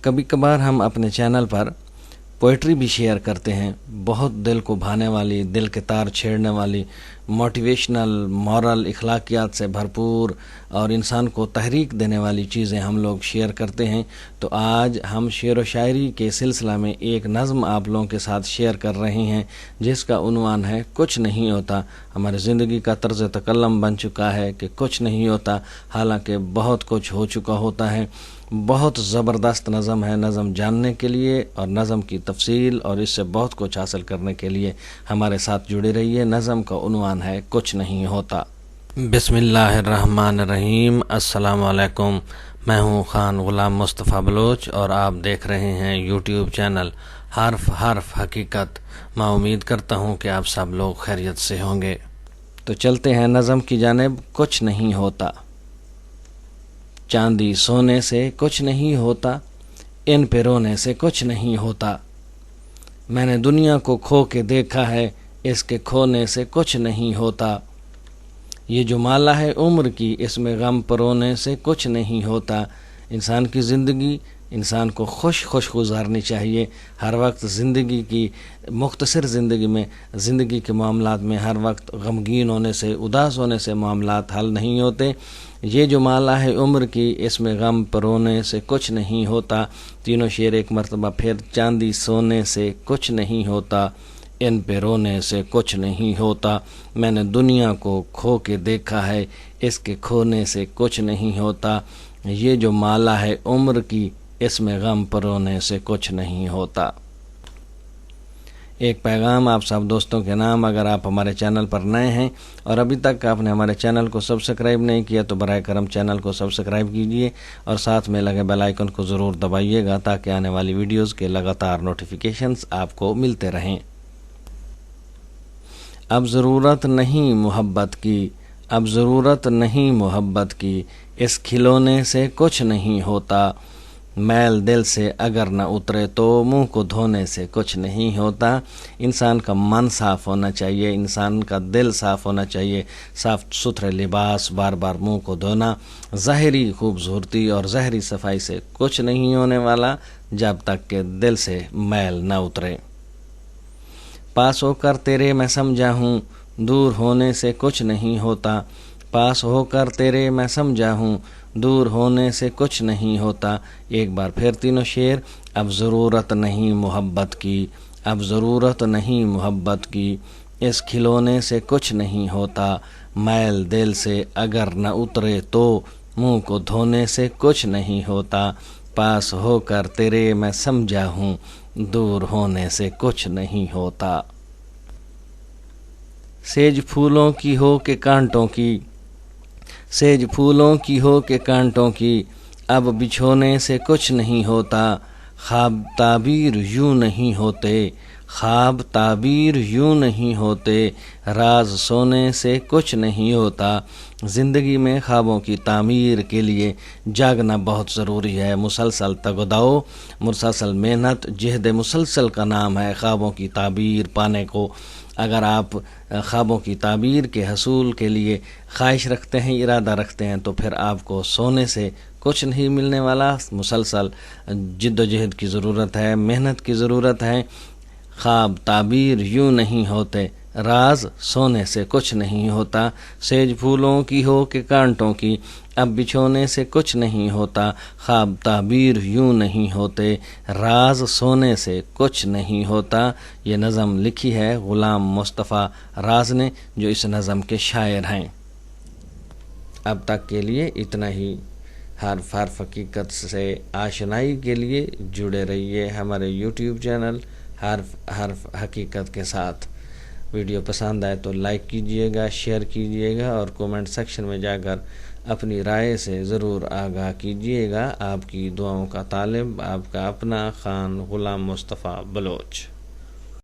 کبھی کبھار ہم اپنے چینل پر پوئٹری بھی شیئر کرتے ہیں، بہت دل کو بھانے والی، دل کے تار چھیڑنے والی، موٹیویشنل، مورل، اخلاقیات سے بھرپور اور انسان کو تحریک دینے والی چیزیں ہم لوگ شیئر کرتے ہیں۔ تو آج ہم شعر و شاعری کے سلسلہ میں ایک نظم آپ لوگوں کے ساتھ شیئر کر رہے ہیں جس کا عنوان ہے کچھ نہیں ہوتا۔ ہماری زندگی کا طرز تکلم بن چکا ہے کہ کچھ نہیں ہوتا، حالانکہ بہت کچھ ہو چکا ہوتا ہے۔ بہت زبردست نظم ہے۔ نظم جاننے کے لیے اور نظم کی تفصیل اور اس سے بہت کچھ حاصل کرنے کے لیے ہمارے ساتھ جڑے رہیے۔ نظم کا عنوان ہے کچھ نہیں ہوتا۔ بسم اللہ الرحمن الرحیم۔ السلام علیکم، میں ہوں خان غلام مصطفیٰ بلوچ اور آپ دیکھ رہے ہیں یوٹیوب چینل حرف حرف حقیقت۔ میں امید کرتا ہوں کہ آپ سب لوگ خیریت سے ہوں گے۔ تو چلتے ہیں نظم کی جانب۔ کچھ نہیں ہوتا۔ چاندی سونے سے کچھ نہیں ہوتا، ان پہ رونے سے کچھ نہیں ہوتا۔ میں نے دنیا کو کھو کے دیکھا ہے، اس کے کھونے سے کچھ نہیں ہوتا۔ یہ جو مالا ہے عمر کی، اس میں غم پرونے سے کچھ نہیں ہوتا۔ انسان کی زندگی انسان کو خوش گزارنی چاہیے۔ ہر وقت زندگی کی مختصر زندگی میں، زندگی کے معاملات میں ہر وقت غمگین ہونے سے، اداس ہونے سے معاملات حل نہیں ہوتے۔ یہ جو مالا ہے عمر کی، اس میں غم پرونے سے کچھ نہیں ہوتا۔ تینوں شعر ایک مرتبہ پھر۔ چاندی سونے سے کچھ نہیں ہوتا، ان پہ رونے سے کچھ نہیں ہوتا۔ میں نے دنیا کو کھو کے دیکھا ہے، اس کے کھونے سے کچھ نہیں ہوتا۔ یہ جو مالا ہے عمر کی، اس میں غم پرونے سے کچھ نہیں ہوتا۔ ایک پیغام آپ سب دوستوں کے نام، اگر آپ ہمارے چینل پر نئے ہیں اور ابھی تک آپ نے ہمارے چینل کو سبسکرائب نہیں کیا تو براہ کرم چینل کو سبسکرائب کیجئے اور ساتھ میں لگے بیل آئیکن کو ضرور دبائیے گا تاکہ آنے والی ویڈیوز کے لگاتار نوٹیفیکیشنز آپ کو ملتے رہیں۔ اب ضرورت نہیں محبت کی، اب ضرورت نہیں محبت کی، اس کھلونے سے کچھ نہیں ہوتا۔ میل دل سے اگر نہ اترے تو منہ کو دھونے سے کچھ نہیں ہوتا۔ انسان کا من صاف ہونا چاہیے، انسان کا دل صاف ہونا چاہیے۔ صاف ستھرے لباس، بار بار منہ کو دھونا، ظاہری خوبصورتی اور ظاہری صفائی سے کچھ نہیں ہونے والا جب تک کہ دل سے میل نہ اترے۔ پاس ہو کر تیرے میں سمجھا ہوں، دور ہونے سے کچھ نہیں ہوتا۔ پاس ہو کر تیرے میں سمجھا ہوں، دور ہونے سے کچھ نہیں ہوتا۔ ایک بار پھر تینوں شعر۔ اب ضرورت نہیں محبت کی، اب ضرورت نہیں محبت کی، اس کھلونے سے کچھ نہیں ہوتا۔ میل دل سے اگر نہ اترے تو منہ کو دھونے سے کچھ نہیں ہوتا۔ پاس ہو کر تیرے میں سمجھا ہوں، دور ہونے سے کچھ نہیں ہوتا۔ سیج پھولوں کی ہو کہ کانٹوں کی، سیج پھولوں کی ہو کہ کانٹوں کی، اب بچھونے سے کچھ نہیں ہوتا۔ خواب تعبیر یوں نہیں ہوتے، خواب تعبیر یوں نہیں ہوتے، راز سونے سے کچھ نہیں ہوتا۔ زندگی میں خوابوں کی تعمیر کے لیے جاگنا بہت ضروری ہے۔ مسلسل تگ و دو، مسلسل محنت، جہد مسلسل کا نام ہے خوابوں کی تعبیر پانے کو۔ اگر آپ خوابوں کی تعبیر کے حصول کے لیے خواہش رکھتے ہیں، ارادہ رکھتے ہیں، تو پھر آپ کو سونے سے کچھ نہیں ملنے والا۔ مسلسل جد و جہد کی ضرورت ہے، محنت کی ضرورت ہے۔ خواب تعبیر یوں نہیں ہوتے، راز سونے سے کچھ نہیں ہوتا۔ سیج پھولوں کی ہو کہ کانٹوں کی، اب بچھونے سے کچھ نہیں ہوتا۔ خواب تعبیر یوں نہیں ہوتے، راز سونے سے کچھ نہیں ہوتا۔ یہ نظم لکھی ہے غلام مصطفیٰ راز نے، جو اس نظم کے شاعر ہیں۔ اب تک کے لیے اتنا ہی۔ حرف حرف حقیقت سے آشنائی کے لیے جڑے رہیے ہمارے یوٹیوب چینل حرف حرف حقیقت کے ساتھ۔ ویڈیو پسند آئے تو لائک کیجئے گا، شیئر کیجئے گا اور کومنٹ سیکشن میں جا کر اپنی رائے سے ضرور آگاہ کیجئے گا۔ آپ کی دعاؤں کا طالب، آپ کا اپنا خان غلام مصطفیٰ بلوچ۔